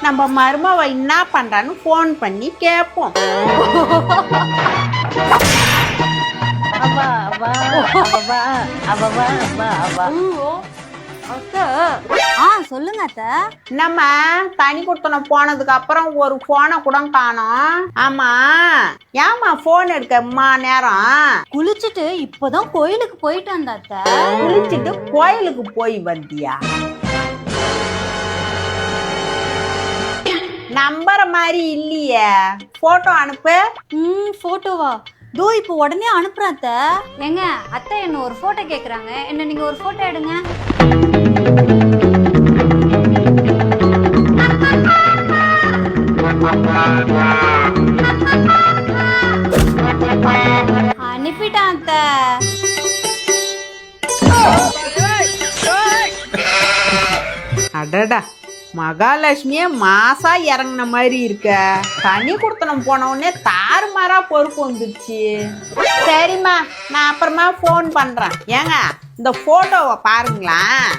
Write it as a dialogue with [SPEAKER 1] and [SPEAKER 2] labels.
[SPEAKER 1] நம்ம மருமவ என்ன பண்றான்னு ஃபோன் பண்ணி கேட்போம்.
[SPEAKER 2] சொல்லுங்க அத்தை.
[SPEAKER 1] நம்ம தனி கொடுத்தனம் போனதுக்கு அப்புறம் ஒரு போனை கூட காணோம். ஆமா, ஏமா போன் எடுக்கம்மா நேரம்?
[SPEAKER 2] குளிச்சுட்டு இப்பதான் கோயிலுக்கு போயிட்டு வந்த அத்தை.
[SPEAKER 1] குளிச்சுட்டு கோயிலுக்கு போய் வந்தியா? நம்புற மாதிரி இல்லையே. போட்டோ அனுப்பு.
[SPEAKER 2] போட்டோவா? தோ இப்போ உடனே அனுப்புறேன் அத்தை. ஏங்க அத்தை என்ன ஒரு போட்டோ கேக்குறாங்க, என்ன நீங்க ஒரு போட்டோ எடுங்க. அனுப்பிட்டான் அத்தை.
[SPEAKER 1] அடடா, மகாலட்சுமியே மாசா இறங்கின மாதிரி இருக்க. தனி கொடுத்தனம் போன உடனே தாறுமாறா பொறுப்பு வந்துருச்சு. சரிம்மா, நான் அப்புறமா போன் பண்றேன். ஏங்க இந்த போட்டோவை பாருங்களேன்.